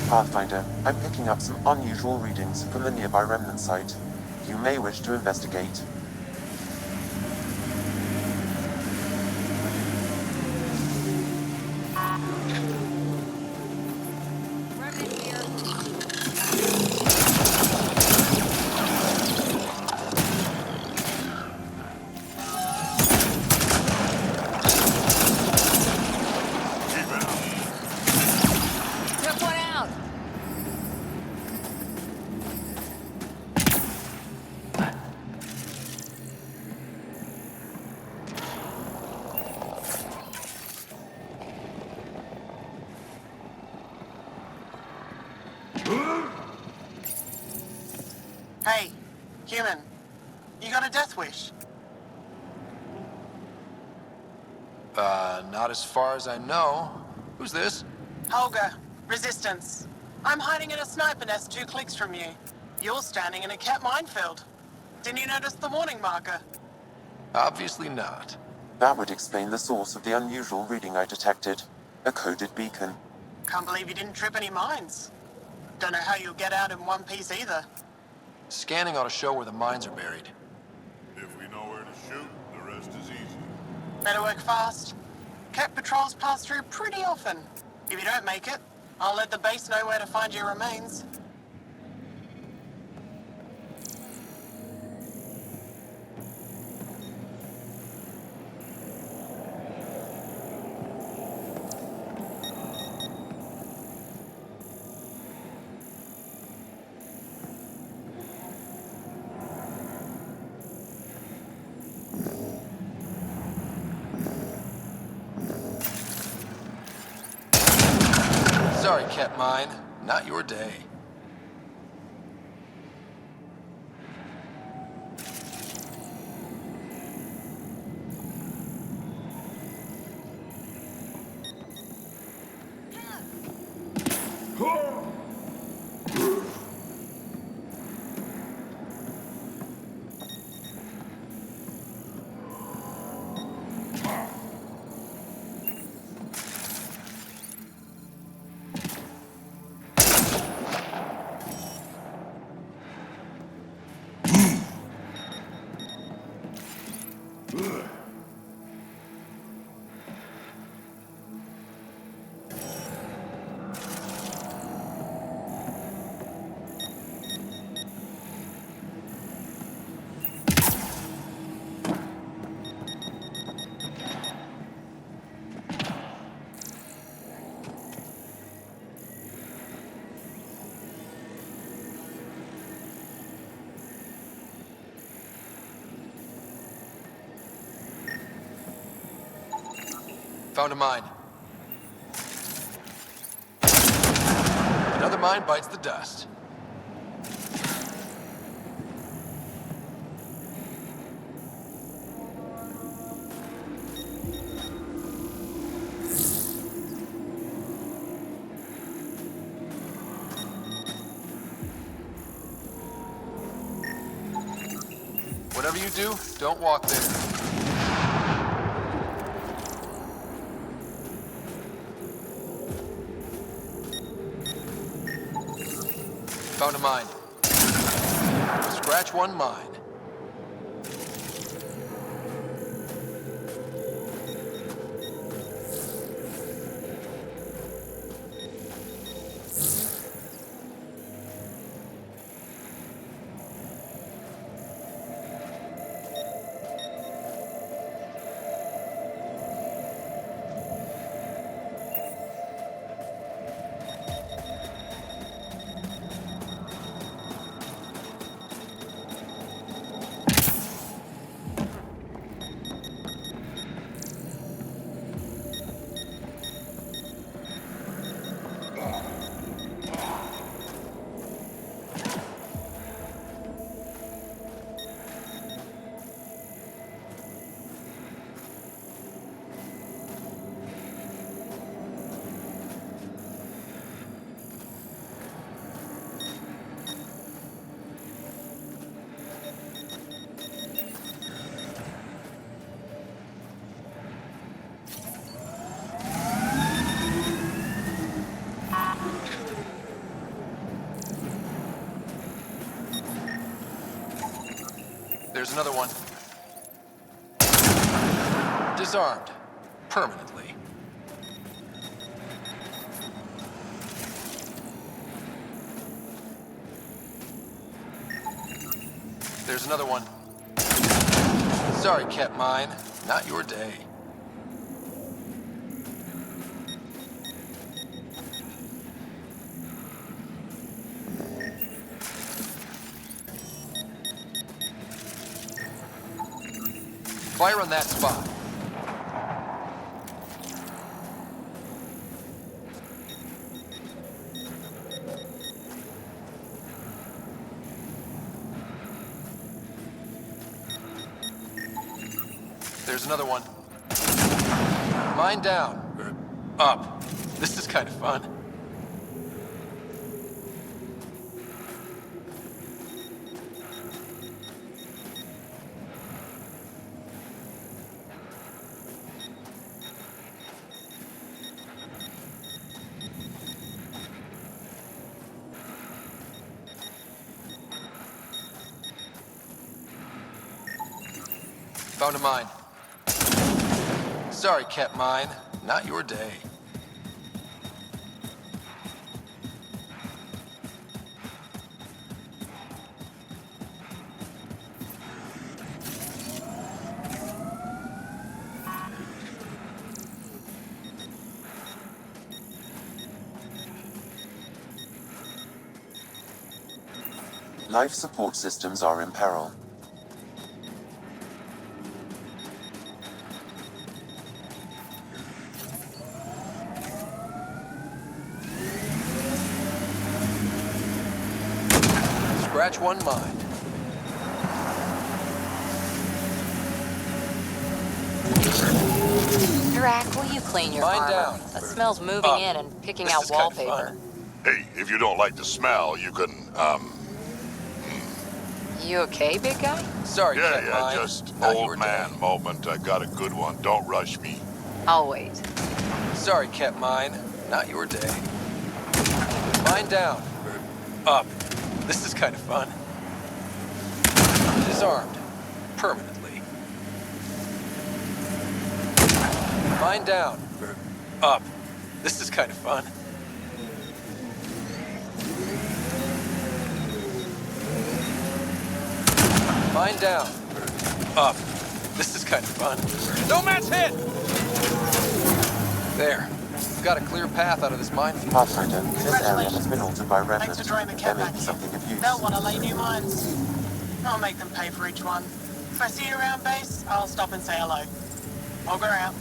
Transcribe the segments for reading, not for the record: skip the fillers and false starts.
Pathfinder, I'm picking up some unusual readings from the nearby remnant site. You may wish to investigate. Hey, human. You got a death wish? Not as far as I know. Who's this? Holger, Resistance. I'm hiding in a sniper nest 2 clicks from you. You're standing in a cat minefield. Didn't you notice the warning marker? Obviously not. That would explain the source of the unusual reading I detected. A coded beacon. Can't believe you didn't trip any mines. Don't know how you'll get out in one piece either. Scanning ought to show where the mines are buried. If we know where to shoot, the rest is easy. Better work fast. Cat patrols pass through pretty often. If you don't make it, I'll let the base know where to find your remains. Sorry, Cat Mine. Not your day. Found a mine. Another mine bites the dust. Whatever you do, don't walk there. Found a mine. Scratch one mine. There's another one. Disarmed. Permanently. There's another one. Sorry, Cat Mine. Not your day. Fire on that spot. There's another one. Mine down. Or up. This is kind of fun. Found a mine. Sorry, Cat Mine. Not your day. Life support systems are in peril. Scratch one mind. Drac, will you clean your Mine armor? down. That smell's moving in and picking This out is kinda wallpaper. fun. Hey, if you don't like the smell, you can, You okay, big guy? Sorry, Cat yeah, Mine. just Not your old day. man moment. I got a good one. Don't rush me. I'll wait. Sorry, Cat Mine. Not your day. Mine down. Or up. This is kind of fun. Disarmed. Permanently. Mine down. Or up. This is kind of fun. Mine down. Or up. This is kind of fun. No match hit! There. Got a clear path out of this minefield. Pathfinder, this area has been altered by Thanks remnant. for drawing the There cat may back be here. something of use. They'll want to lay new mines. I'll make them pay for each one. If I see you around base, I'll stop and say hello. Ogre out.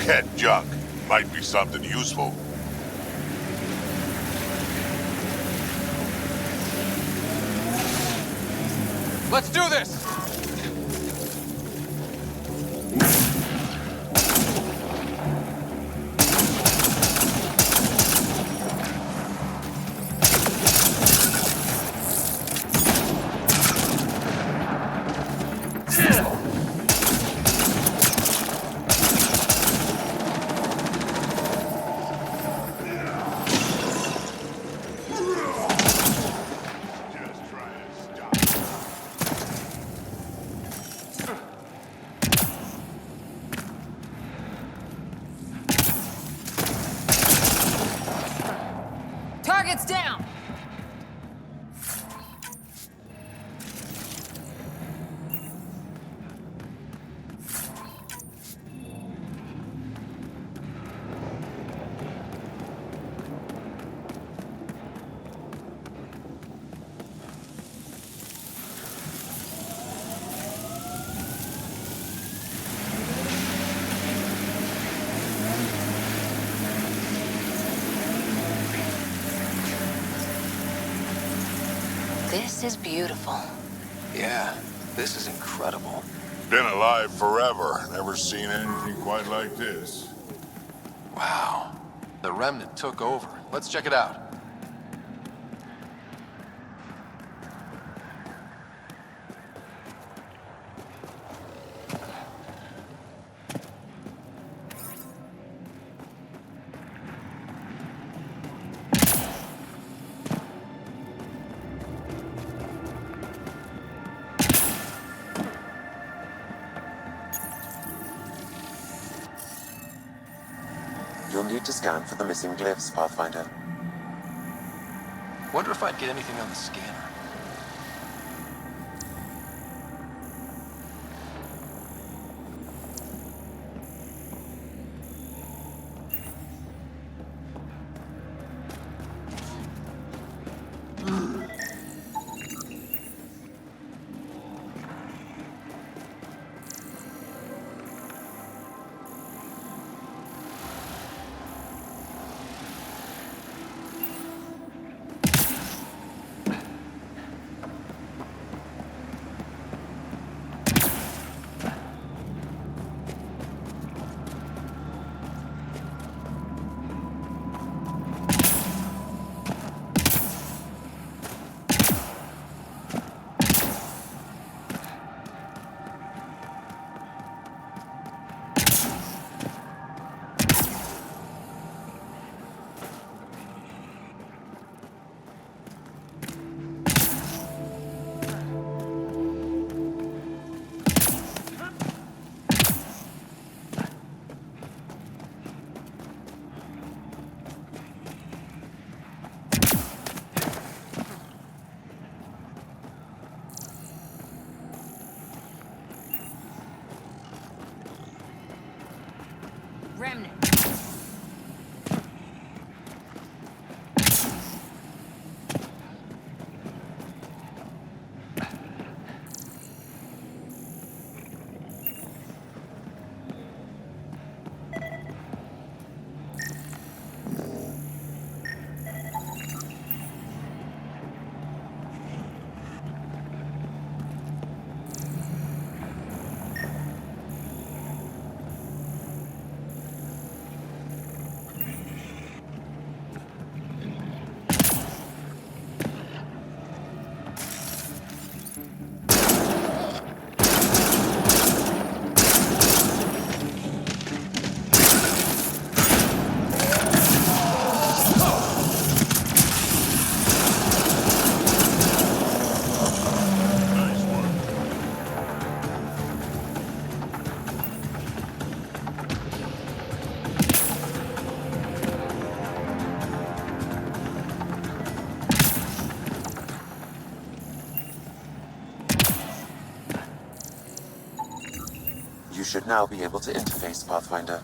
Cat junk might be something useful. Let's do this! Just try to stop. This is beautiful. Yeah, this is incredible. Been alive forever. Never seen anything quite like this. Wow. The remnant took over. Let's check it out. You'll need to scan for the missing glyphs, Pathfinder. Wonder if I'd get anything on the scanner. Remnant. You should now be able to interface, Pathfinder.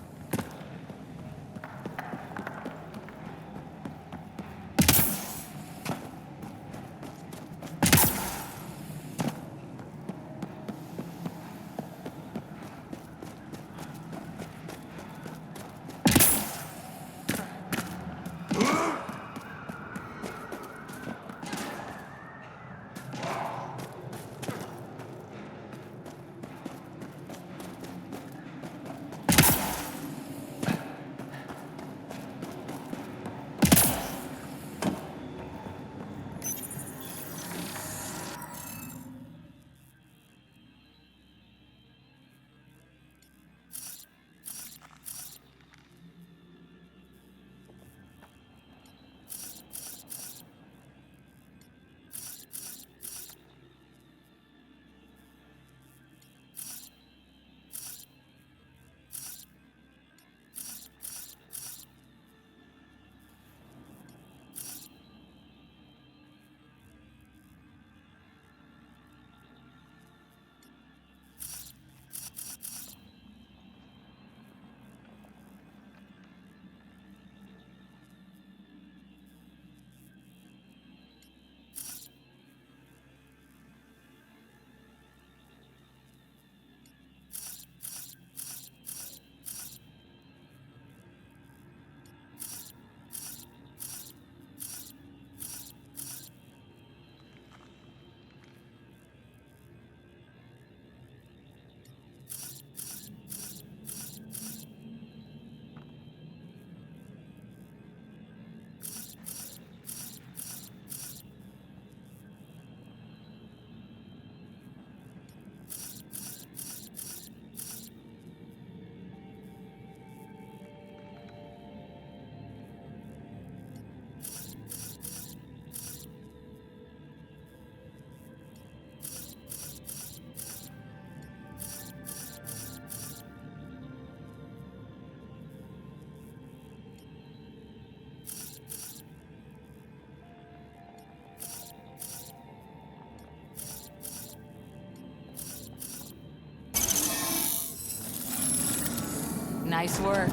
Nice work.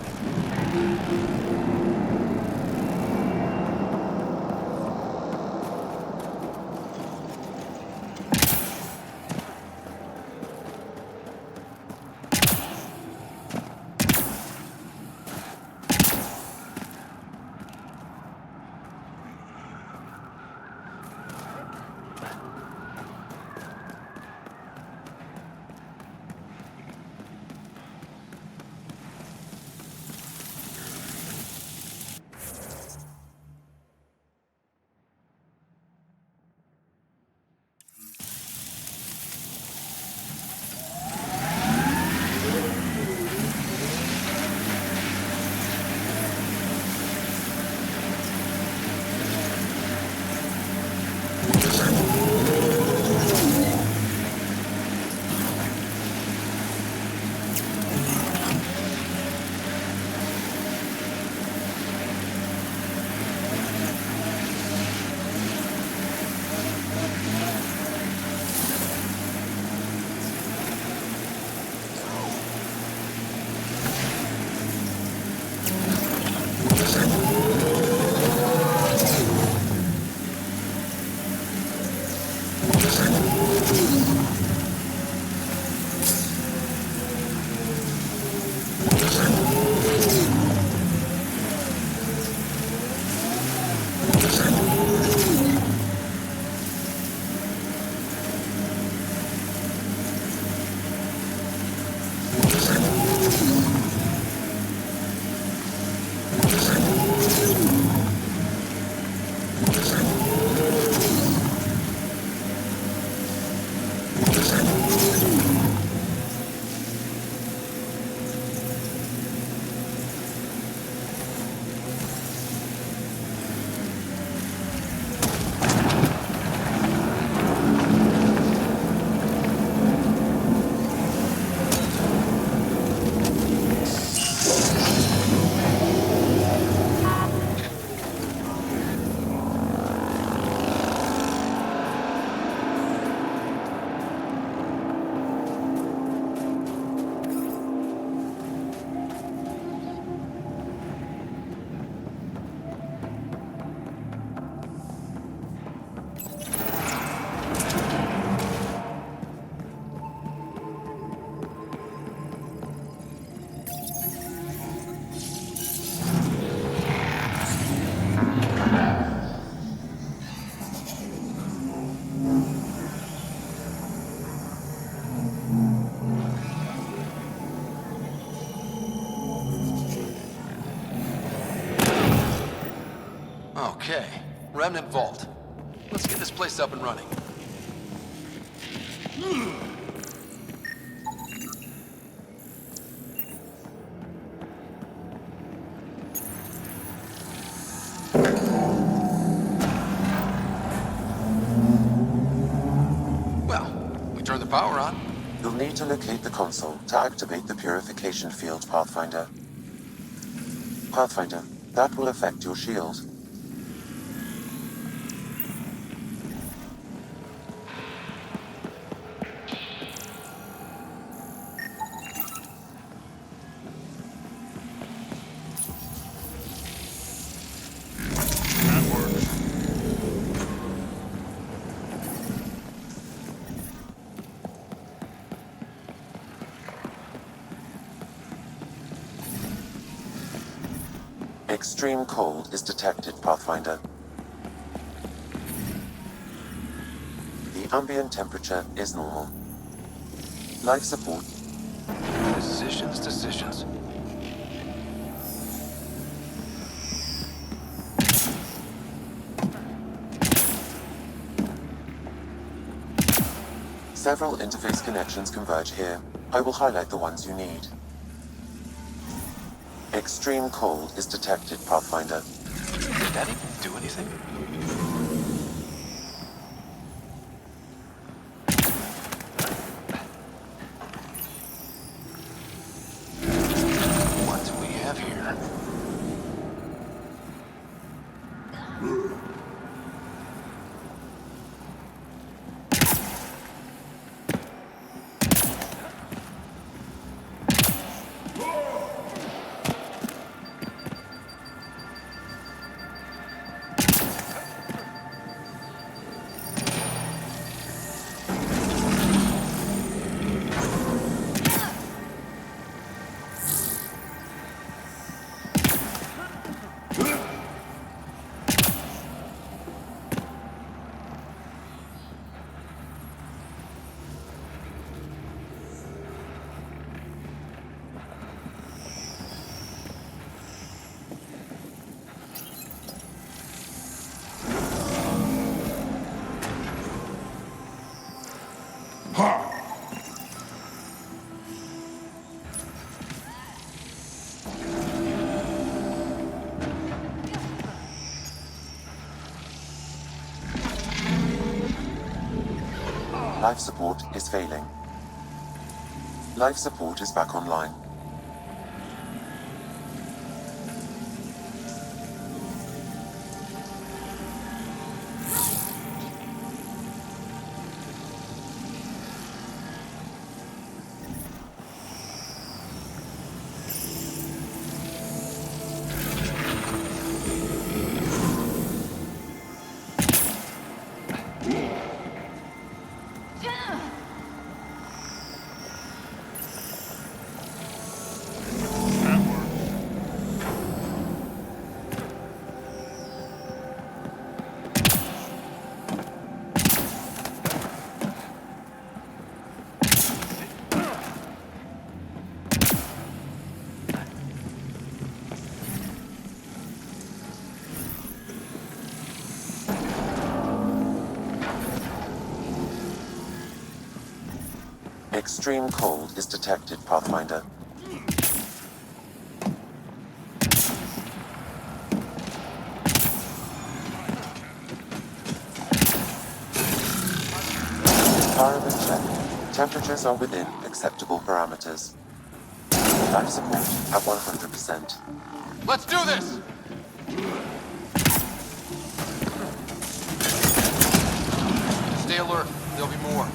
Okay, Remnant Vault. Let's get this place up and running. Well, we turn the power on. You'll need to locate the console to activate the purification field, Pathfinder. Pathfinder, that will affect your shield. Extreme cold is detected, Pathfinder. The ambient temperature is normal. Life support. Decisions. Several interface connections converge here. I will highlight the ones you need. Extreme cold is detected, Pathfinder. Did that even do anything? What do we have here? Life support is failing. Life support is back online. Extreme cold is detected, Pathfinder. Environment check. Temperatures are within acceptable parameters. Life support at 100%. Let's do this! Stay alert. There'll be more.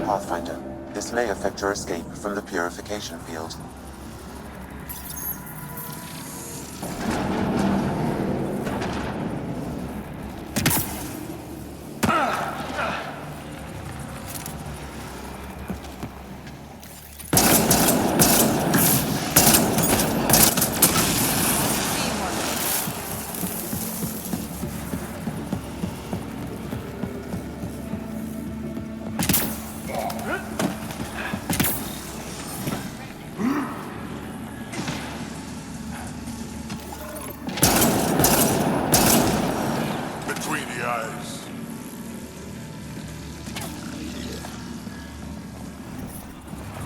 Pathfinder, this may affect your escape from the purification field.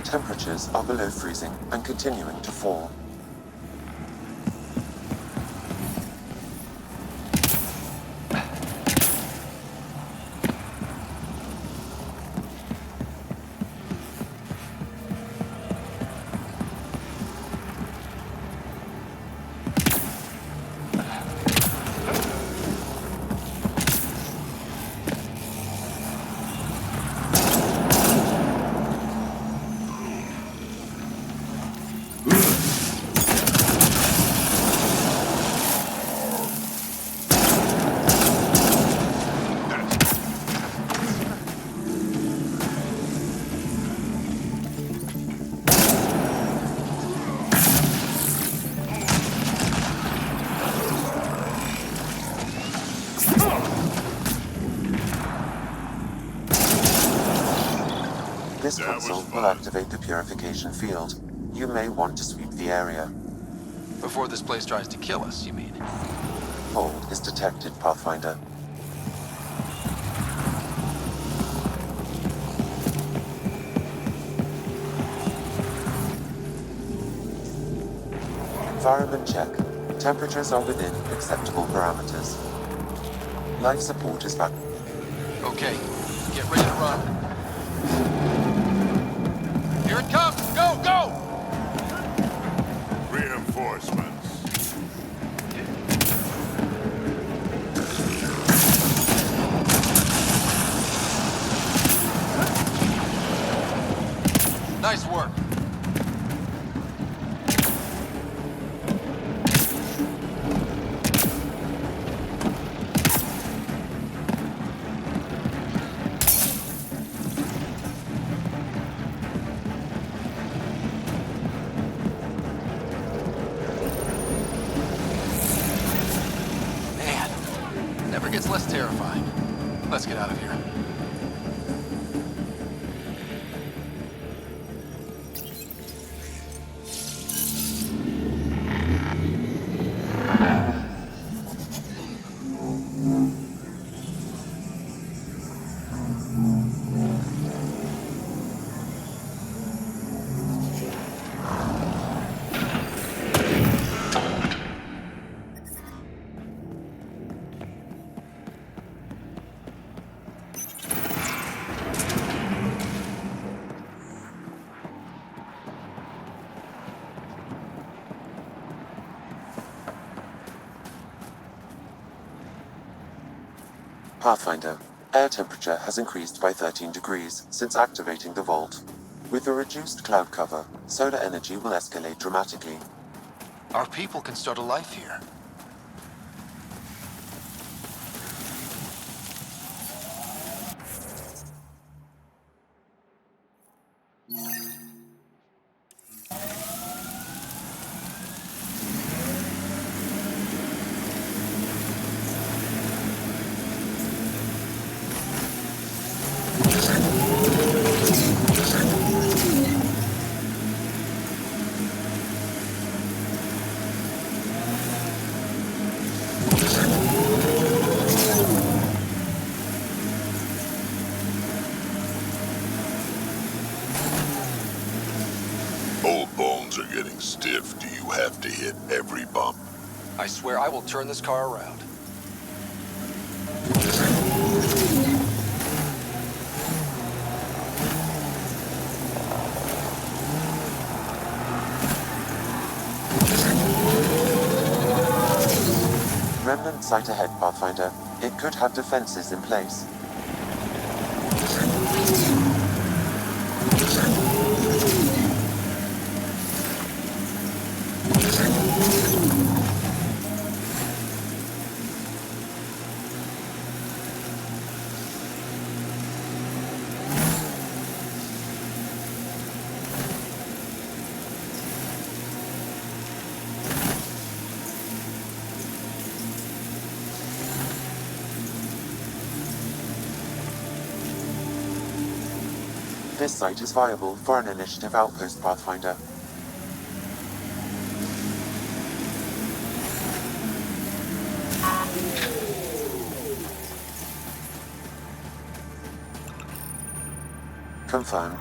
Temperatures are below freezing and continuing to fall. This console will activate the purification field. You may want to sweep the area. Before this place tries to kill us, you mean? Cold is detected, Pathfinder. Environment check. Temperatures are within acceptable parameters. Life support is back. Okay, get ready to run. Here it comes! Go, go! Reinforcements. Nice work. Gets less terrifying. Let's get out of here. Pathfinder, air temperature has increased by 13 degrees since activating the vault. With a reduced cloud cover, solar energy will escalate dramatically. Our people can start a life here. Old bones are getting stiff. Do you have to hit every bump? I swear I will turn this car around. Remnant site ahead, Pathfinder. It could have defenses in place. This site is viable for an initiative outpost, Pathfinder. Confirmed.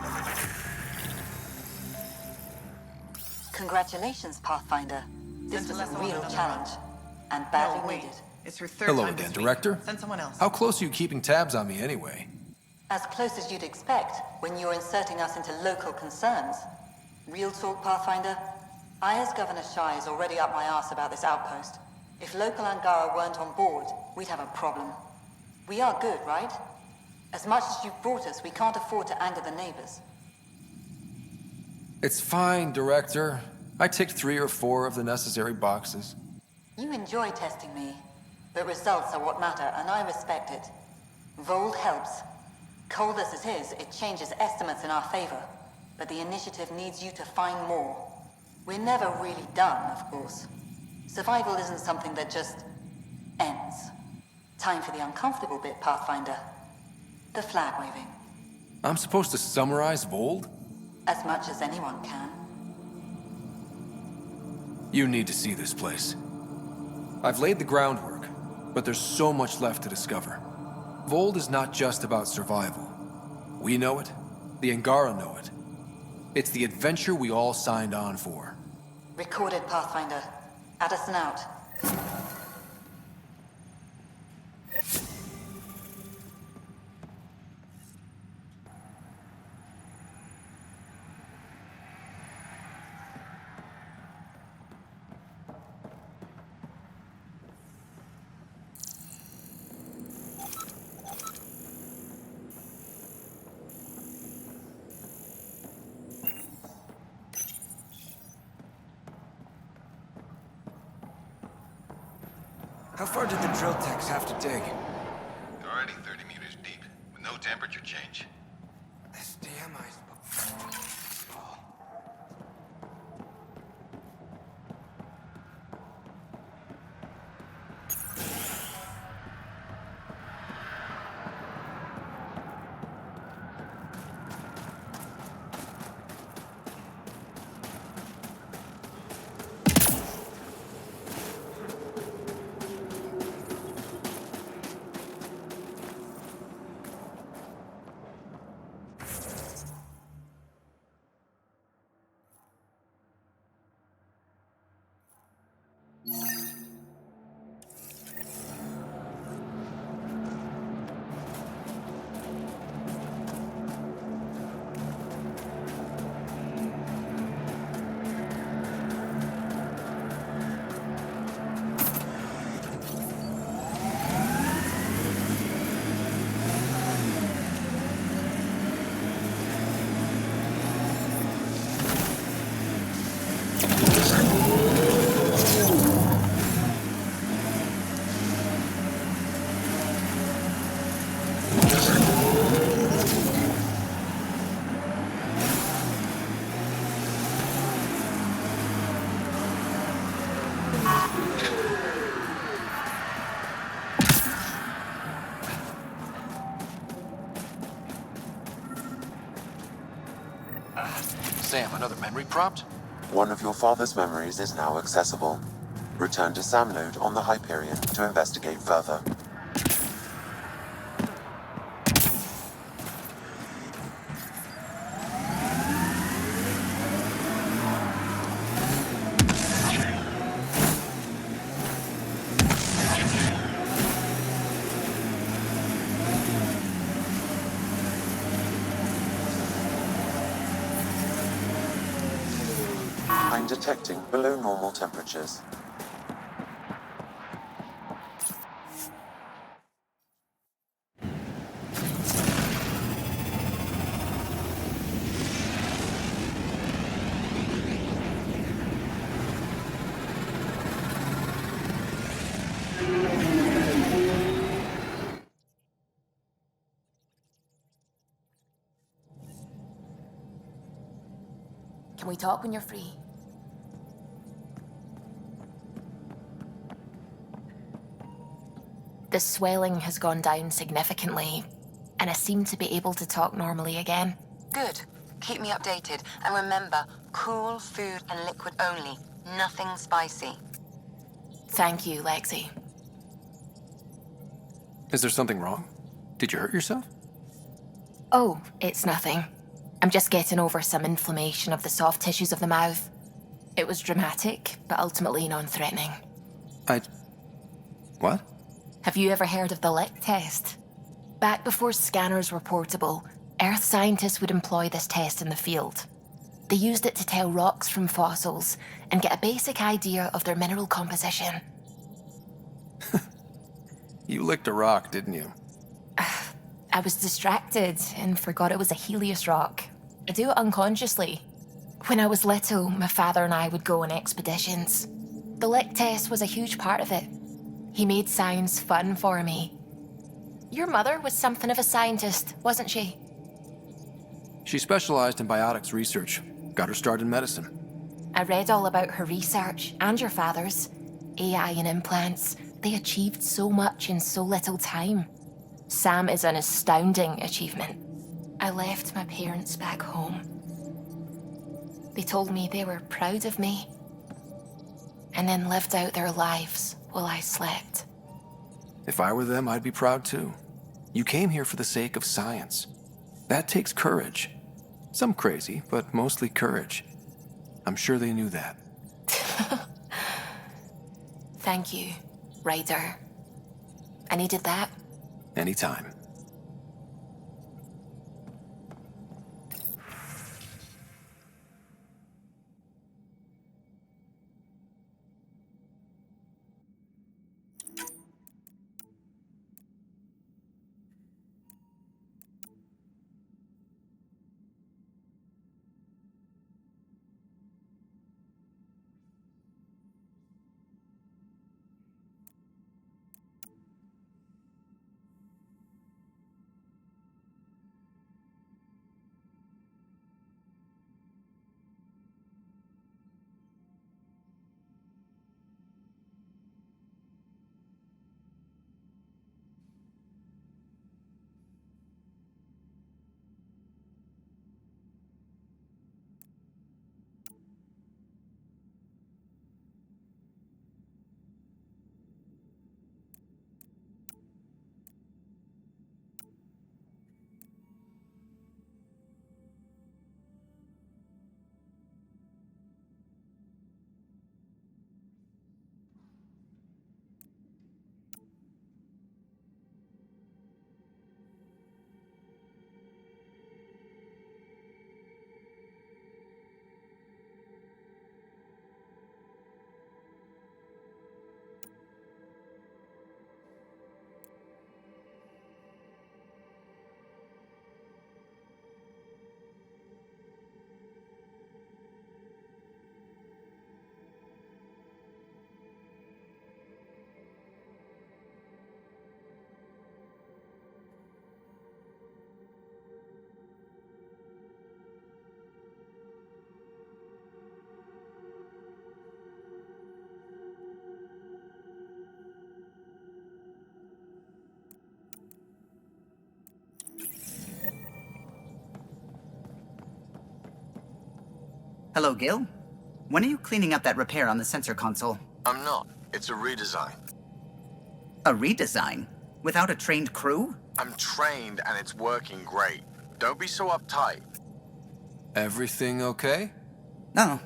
Congratulations, Pathfinder. This was a real challenge, and badly needed. It's her third Hello time again, this week. Director. Send someone else. How close are you keeping tabs on me anyway? As close as you'd expect when you're inserting us into local concerns. Real talk, Pathfinder? I, as Governor Shai, is already up my arse about this outpost. If local Angara weren't on board, we'd have a problem. We are good, right? As much as you've brought us, we can't afford to anger the neighbors. It's fine, Director. I ticked 3 or 4 of the necessary boxes. You enjoy testing me, but results are what matter, and I respect it. Voeld helps. Cold as it is, it changes estimates in our favor, but the initiative needs you to find more. We're never really done, of course. Survival isn't something that just ends. Time for the uncomfortable bit, Pathfinder. The flag waving. I'm supposed to summarize Voeld? As much as anyone can. You need to see this place. I've laid the groundwork, but there's so much left to discover. Voeld is not just about survival. We know it. The Angara know it. It's the adventure we all signed on for. Recorded, Pathfinder. Addison out. How far did the drill techs have to dig? They're already 30 meters deep, with no temperature change. This damn iceberg. Sam, another memory prompt? One of your father's memories is now accessible. Return to Sam node on the Hyperion to investigate further. I'm detecting below normal temperatures. Can we talk when you're free? The swelling has gone down significantly, and I seem to be able to talk normally again. Good. Keep me updated. And remember, cool food and liquid only. Nothing spicy. Thank you, Lexi. Is there something wrong? Did you hurt yourself? Oh, it's nothing. I'm just getting over some inflammation of the soft tissues of the mouth. It was dramatic, but ultimately non-threatening. What? Have you ever heard of the lick test? Back before scanners were portable, Earth scientists would employ this test in the field. They used it to tell rocks from fossils and get a basic idea of their mineral composition. You licked a rock, didn't you? I was distracted and forgot it was a Helios rock. I do it unconsciously. When I was little, my father and I would go on expeditions. The lick test was a huge part of it. He made science fun for me. Your mother was something of a scientist, wasn't she? She specialized in biotics research. Got her start in medicine. I read all about her research and your father's. AI and implants. They achieved so much in so little time. Sam is an astounding achievement. I left my parents back home. They told me they were proud of me, and then lived out their lives while I slept. If I were them, I'd be proud too. You came here for the sake of science. That takes courage. Some crazy, but mostly courage. I'm sure they knew that. Thank you, Raider. I needed that. Anytime. Hello, Gil. When are you cleaning up that repair on the sensor console? I'm not. It's a redesign. A redesign? Without a trained crew? I'm trained and it's working great. Don't be so uptight. Everything okay? Oh,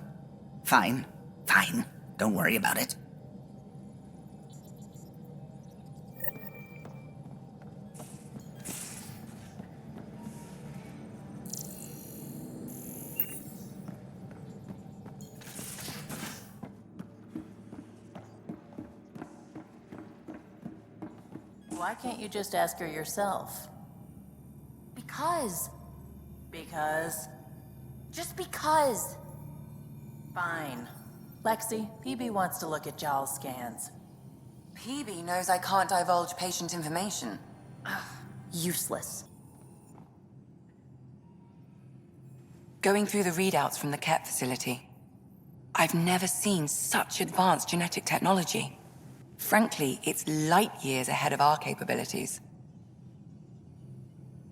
fine. Fine. Don't worry about it. Why can't you just ask her yourself? Because. Because? Just because. Fine. Lexi, PB wants to look at Jaal's scans. PB knows I can't divulge patient information. Useless. Going through the readouts from the KEP facility, I've never seen such advanced genetic technology. Frankly, it's light years ahead of our capabilities.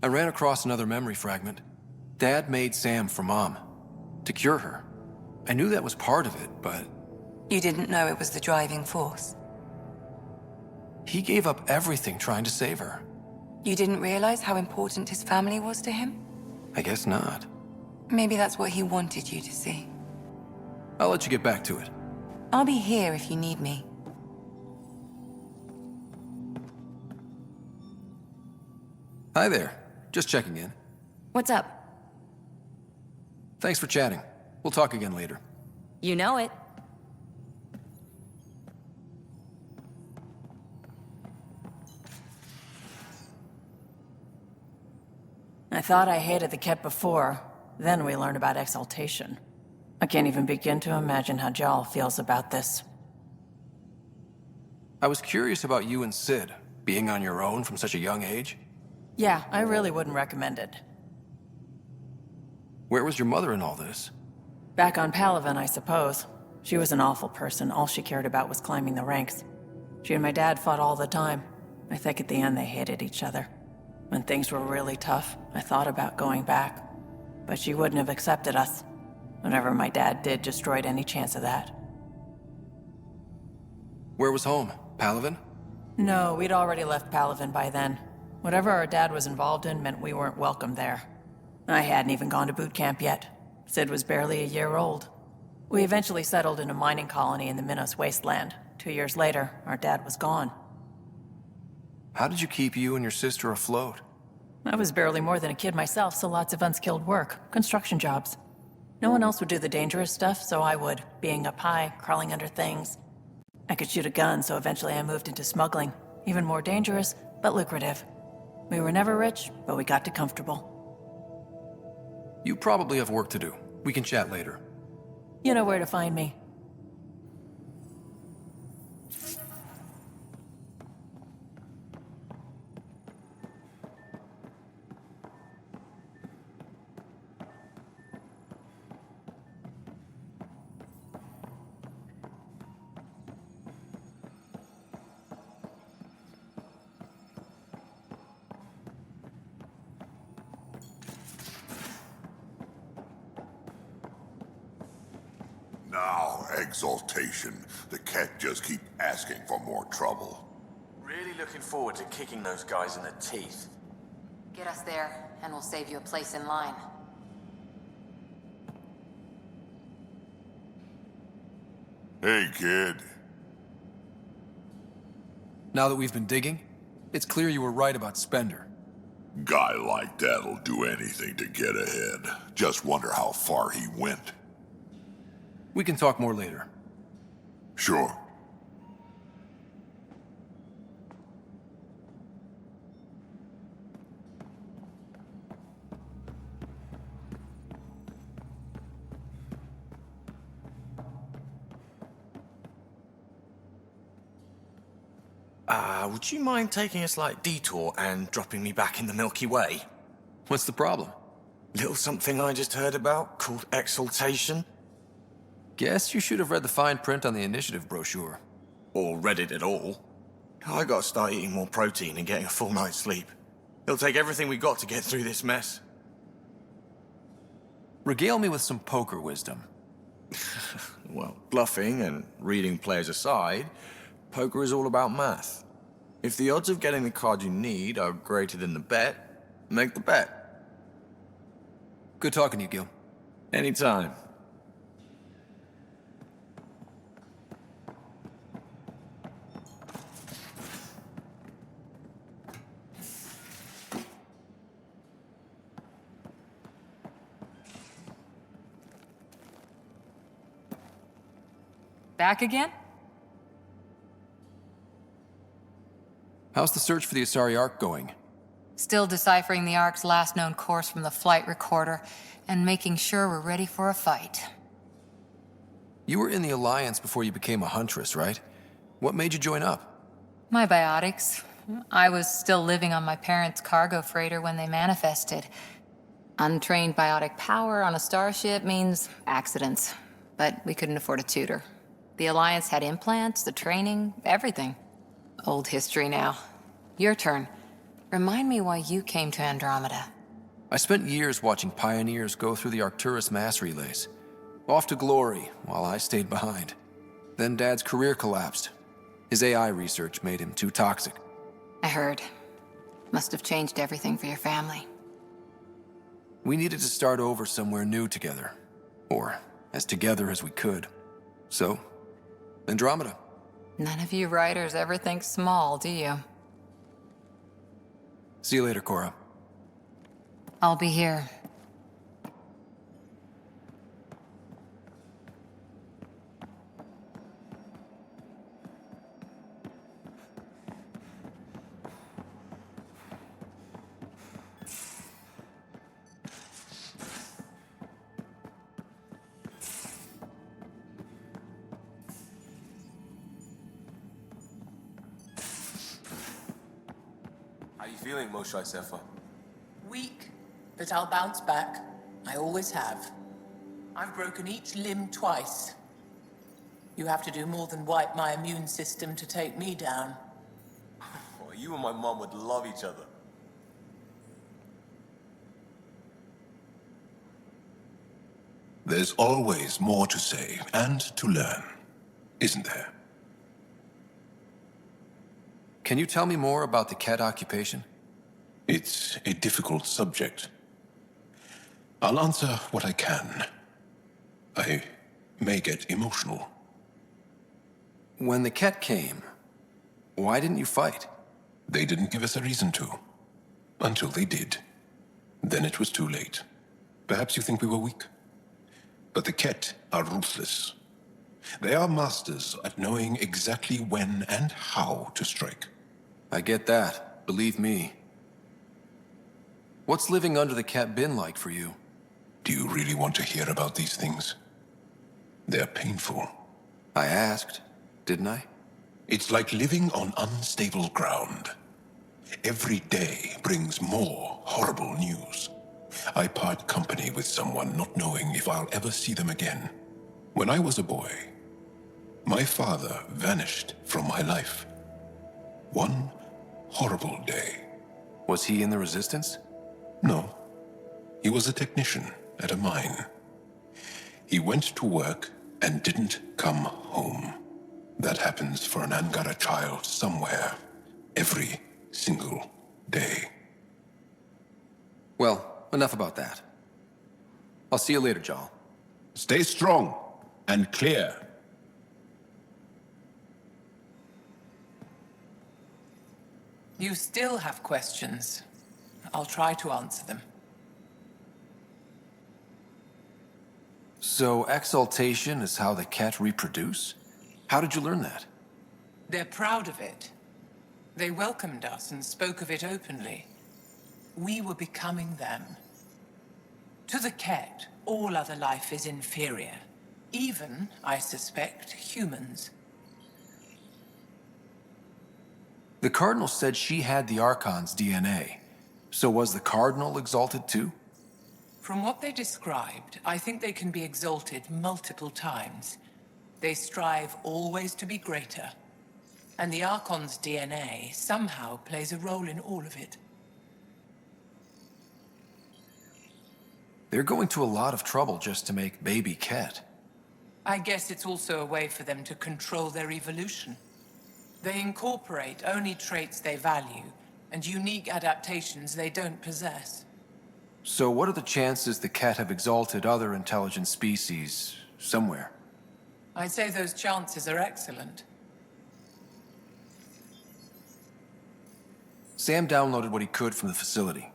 I ran across another memory fragment. Dad made Sam for Mom. To cure her. I knew that was part of it, but... You didn't know it was the driving force? He gave up everything trying to save her. You didn't realize how important his family was to him? I guess not. Maybe that's what he wanted you to see. I'll let you get back to it. I'll be here if you need me. Hi there. Just checking in. What's up? Thanks for chatting. We'll talk again later. You know it. I thought I hated the KEP before. Then we learned about exaltation. I can't even begin to imagine how Jaal feels about this. I was curious about you and Sid, being on your own from such a young age. Yeah, I really wouldn't recommend it. Where was your mother in all this? Back on Palaven, I suppose. She was an awful person. All she cared about was climbing the ranks. She and my dad fought all the time. I think at the end they hated each other. When things were really tough, I thought about going back. But she wouldn't have accepted us. Whatever my dad did destroyed any chance of that. Where was home? Palaven? No, we'd already left Palaven by then. Whatever our dad was involved in meant we weren't welcome there. I hadn't even gone to boot camp yet. Sid was barely a year old. We eventually settled in a mining colony in the Minos wasteland. 2 years later, our dad was gone. How did you keep you and your sister afloat? I was barely more than a kid myself, so lots of unskilled work, construction jobs. No one else would do the dangerous stuff, so I would, being up high, crawling under things. I could shoot a gun, so eventually I moved into smuggling. Even more dangerous, but lucrative. We were never rich, but we got to comfortable. You probably have work to do. We can chat later. You know where to find me. Now, exaltation. The Ket just keep asking for more trouble. Really looking forward to kicking those guys in the teeth. Get us there, and we'll save you a place in line. Hey, kid. Now that we've been digging, it's clear you were right about Spender. Guy like that'll do anything to get ahead. Just wonder how far he went. We can talk more later. Sure. Would you mind taking a slight detour and dropping me back in the Milky Way? What's the problem? Little something I just heard about called exaltation. Guess you should have read the fine print on the initiative brochure. Or read it at all. I gotta start eating more protein and getting a full night's sleep. It'll take everything we got to get through this mess. Regale me with some poker wisdom. Well, bluffing and reading players aside, poker is all about math. If the odds of getting the card you need are greater than the bet, make the bet. Good talking to you, Gil. Anytime. Back again? How's the search for the Asari Ark going? Still deciphering the Ark's last known course from the flight recorder and making sure we're ready for a fight. You were in the Alliance before you became a huntress, right? What made you join up? My biotics. I was still living on my parents' cargo freighter when they manifested. Untrained biotic power on a starship means accidents, but we couldn't afford a tutor. The Alliance had implants, the training, everything. Old history now. Your turn. Remind me why you came to Andromeda. I spent years watching pioneers go through the Arcturus mass relays. Off to glory, while I stayed behind. Then Dad's career collapsed. His AI research made him too toxic. I heard. Must have changed everything for your family. We needed to start over somewhere new together. Or as together as we could. So, Andromeda. None of you writers ever think small, do you? See you later, Cora. I'll be here. How you feeling, Moshe Sefer? Weak, but I'll bounce back. I always have. I've broken each limb twice. You have to do more than wipe my immune system to take me down. Well, you and my mom would love each other. There's always more to say and to learn, isn't there? Can you tell me more about the Ket occupation? It's a difficult subject. I'll answer what I can. I may get emotional. When the Ket came, why didn't you fight? They didn't give us a reason to. Until they did. Then it was too late. Perhaps you think we were weak. But the Ket are ruthless. They are masters at knowing exactly when and how to strike. I get that, believe me. What's living under the Ket been like for you? Do you really want to hear about these things? They're painful. I asked, didn't I? It's like living on unstable ground. Every day brings more horrible news. I part company with someone not knowing if I'll ever see them again. When I was a boy, my father vanished from my life. One horrible day. Was he in the Resistance? No. He was a technician at a mine. He went to work and didn't come home. That happens for an Angara child somewhere, every single day. Well, enough about that. I'll see you later, Jal. Stay strong and clear. You still have questions. I'll try to answer them. So exaltation is how the Ket reproduce? How did you learn that? They're proud of it. They welcomed us and spoke of it openly. We were becoming them. To the Ket, all other life is inferior. Even, I suspect, humans. The Cardinal said she had the Archon's DNA. So was the Cardinal exalted too? From what they described, I think they can be exalted multiple times. They strive always to be greater. And the Archon's DNA somehow plays a role in all of it. They're going to a lot of trouble just to make baby Ket. I guess it's also a way for them to control their evolution. They incorporate only traits they value, and unique adaptations they don't possess. So what are the chances the cat have exalted other intelligent species somewhere? I'd say those chances are excellent. Sam downloaded what he could from the facility.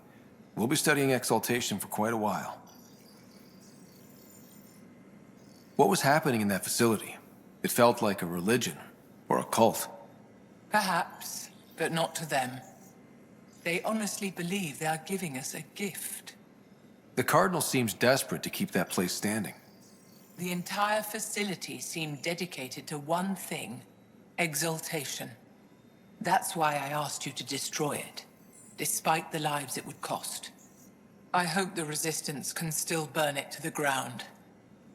We'll be studying exaltation for quite a while. What was happening in that facility? It felt like a religion or a cult. Perhaps, but not to them. They honestly believe they are giving us a gift. The Cardinal seems desperate to keep that place standing. The entire facility seemed dedicated to one thing: exaltation. That's why I asked you to destroy it, despite the lives it would cost. I hope the Resistance can still burn it to the ground,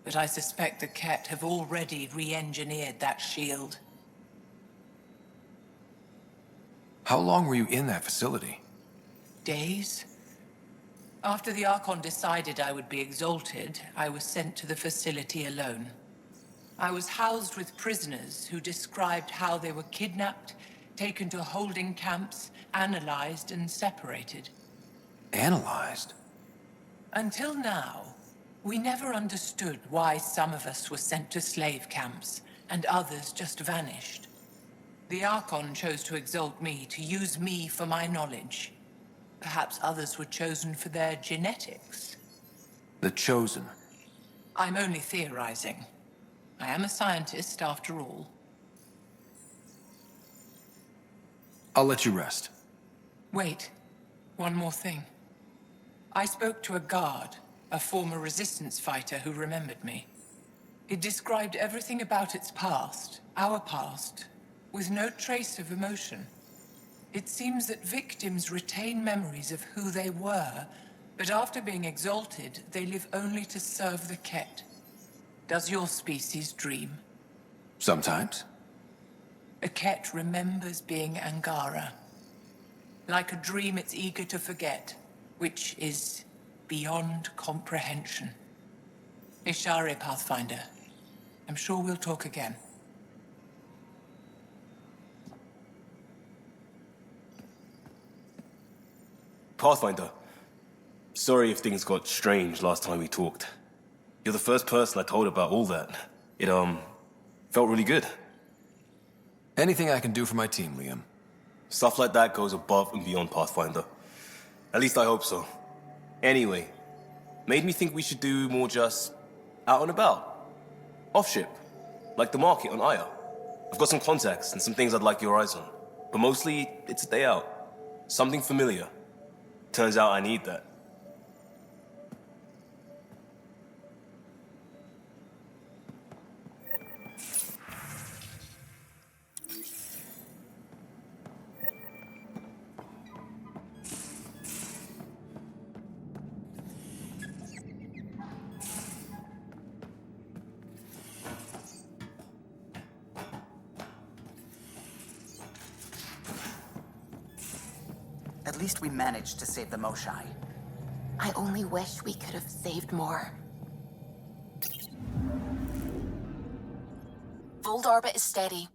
but I suspect the Ket have already re-engineered that shield. How long were you in that facility? Days? After the Archon decided I would be exalted, I was sent to the facility alone. I was housed with prisoners who described how they were kidnapped, taken to holding camps, analyzed and separated. Analyzed? Until now, we never understood why some of us were sent to slave camps and others just vanished. The Archon chose to exalt me, to use me for my knowledge. Perhaps others were chosen for their genetics. The Chosen? I'm only theorizing. I am a scientist, after all. I'll let you rest. Wait, one more thing. I spoke to a guard, a former Resistance fighter who remembered me. It described everything about its past, our past, with no trace of emotion. It seems that victims retain memories of who they were, but after being exalted, they live only to serve the Ket. Does your species dream? Sometimes. A Ket remembers being Angara. Like a dream it's eager to forget, which is beyond comprehension. Ishare, Pathfinder. I'm sure we'll talk again. Pathfinder, sorry if things got strange last time we talked. You're the first person I told about all that. It, felt really good. Anything I can do for my team, Liam. Stuff like that goes above and beyond Pathfinder. At least I hope so. Anyway, made me think we should do more just out and about. Off ship, like the market on Aya. I've got some contacts and some things I'd like your eyes on. But mostly, it's a day out. Something familiar. Turns out I need that. At least we managed to save the Moshai. I only wish we could have saved more. Voeld orbit is steady.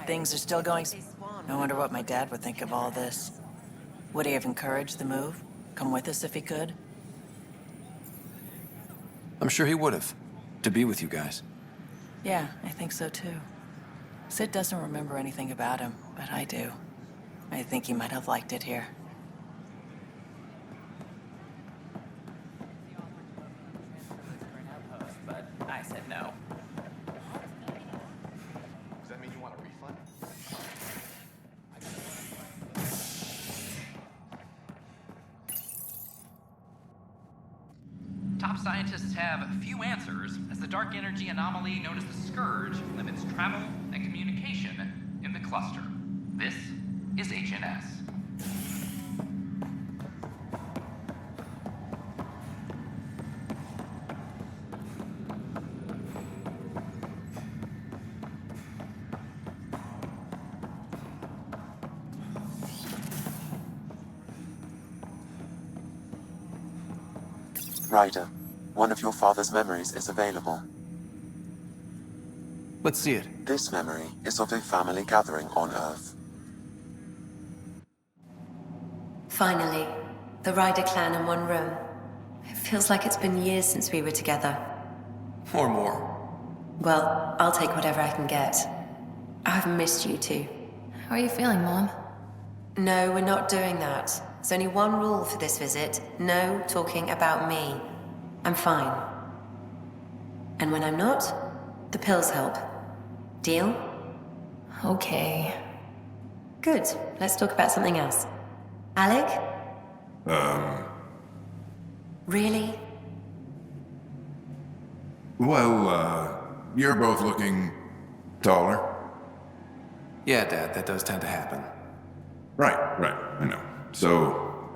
Things are still going... I wonder what my dad would think of all this. Would he have encouraged the move? Come with us if he could? I'm sure he would have. To be with you guys. Yeah, I think so too. Sid doesn't remember anything about him, but I do. I think he might have liked it here. But I said no. Does that mean you want a refund? Top scientists have few answers as the dark energy anomaly known as the Scourge limits travel and communication in the cluster. This is HNS. Ryder, one of your father's memories is available. Let's see it. This memory is of a family gathering on Earth. Finally, the Ryder clan in one room. It feels like it's been years since we were together. Or more. Well, I'll take whatever I can get. I've missed you too. How are you feeling, Mom? No, we're not doing that. There's only one rule for this visit. No talking about me. I'm fine. And when I'm not, the pills help. Deal? Okay. Good. Let's talk about something else. Alec? Really? Well, you're both looking taller. Yeah, Dad, that does tend to happen. Right, I know. So,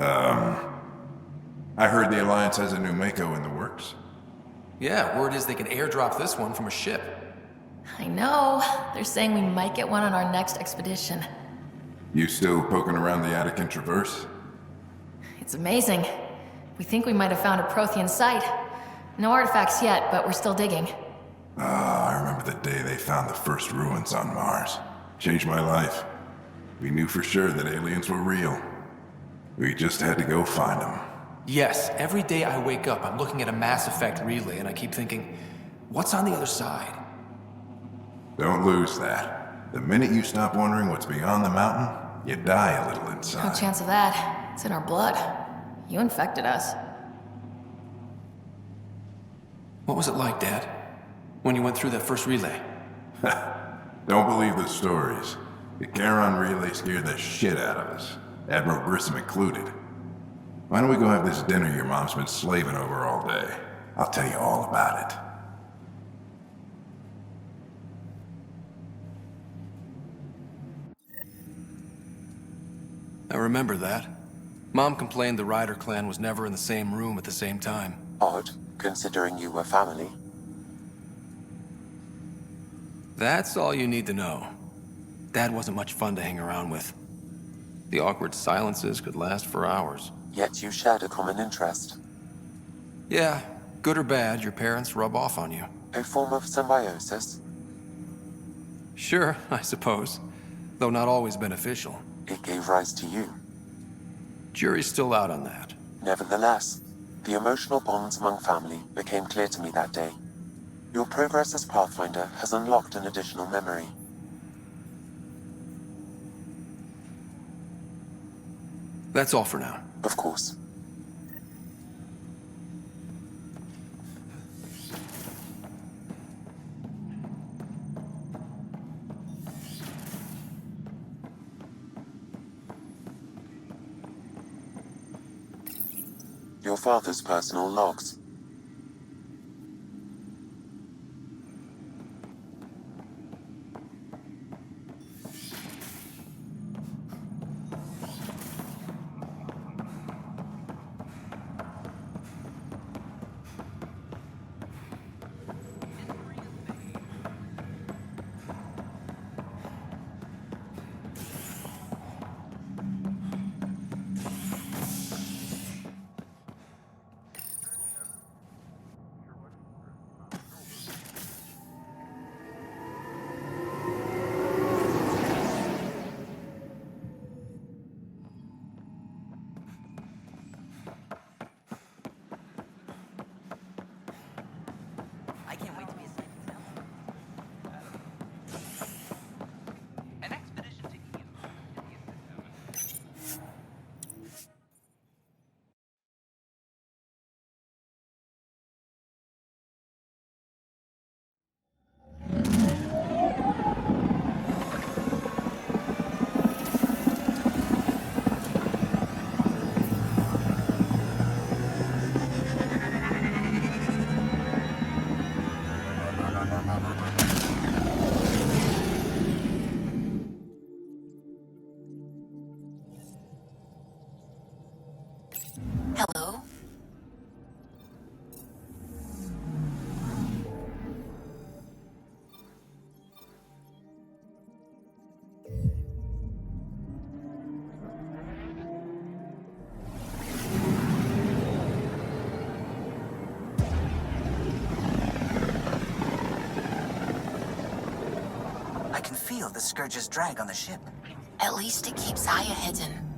I heard the Alliance has a new Mako in the works. Yeah, word is they can airdrop this one from a ship. I know. They're saying we might get one on our next expedition. You still poking around the Attican Traverse? It's amazing. We think we might have found a Prothean site. No artifacts yet, but we're still digging. I remember the day they found the first ruins on Mars. Changed my life. We knew for sure that aliens were real. We just had to go find them. Yes, every day I wake up, I'm looking at a Mass Effect relay and I keep thinking, what's on the other side? Don't lose that. The minute you stop wondering what's beyond the mountain, you die a little inside. No chance of that. It's in our blood. You infected us. What was it like, Dad? When you went through that first relay? Don't believe the stories. The Charon relay scared the shit out of us. Admiral Grissom included. Why don't we go have this dinner your mom's been slaving over all day? I'll tell you all about it. I remember that. Mom complained the Ryder clan was never in the same room at the same time. Odd, considering you were family. That's all you need to know. Dad wasn't much fun to hang around with. The awkward silences could last for hours. Yet you shared a common interest. Yeah, good or bad, your parents rub off on you. A form of symbiosis? Sure, I suppose. Though not always beneficial. It gave rise to you. Jury's still out on that. Nevertheless, the emotional bonds among family became clear to me that day. Your progress as Pathfinder has unlocked an additional memory. That's all for now. Of course. Your father's personal logs. feel the Scourge's drag on the ship. At least it keeps Aya hidden.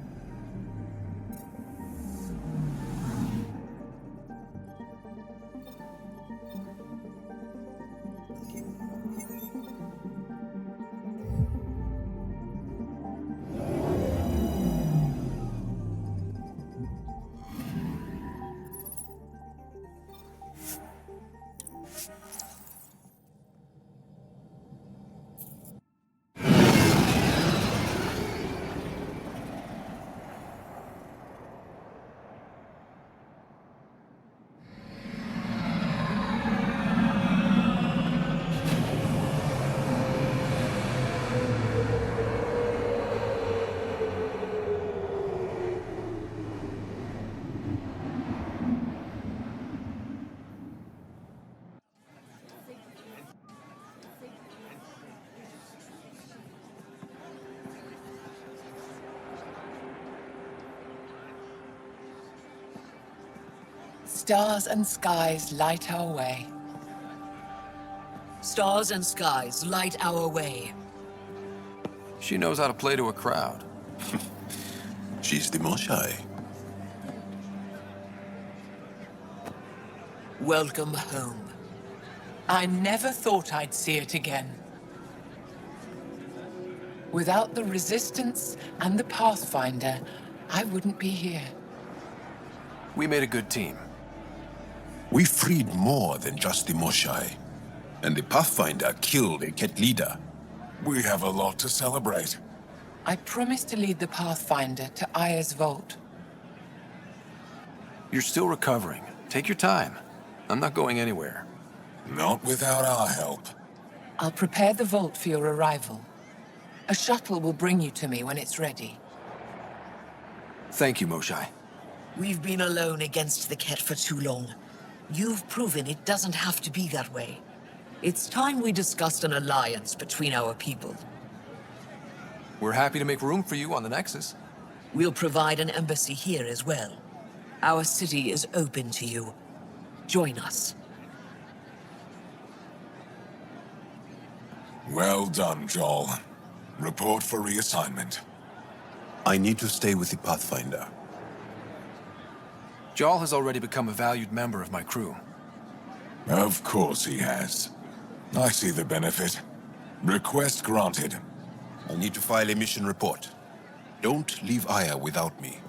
Stars and skies light our way. Stars and skies light our way. She knows how to play to a crowd. She's the Moshai. Welcome home. I never thought I'd see it again. Without the Resistance and the Pathfinder, I wouldn't be here. We made a good team. We freed more than just the Moshai. And the Pathfinder killed a Ket leader. We have a lot to celebrate. I promised to lead the Pathfinder to Aya's vault. You're still recovering. Take your time. I'm not going anywhere. Not without our help. I'll prepare the vault for your arrival. A shuttle will bring you to me when it's ready. Thank you, Moshai. We've been alone against the Ket for too long. You've proven it doesn't have to be that way. It's time we discussed an alliance between our people. We're happy to make room for you on the Nexus. We'll provide an embassy here as well. Our city is open to you. Join us. Well done, Joel. Report for reassignment. I need to stay with the Pathfinder. Joel has already become a valued member of my crew. Of course he has. I see the benefit. Request granted. I need to file a mission report. Don't leave Aya without me.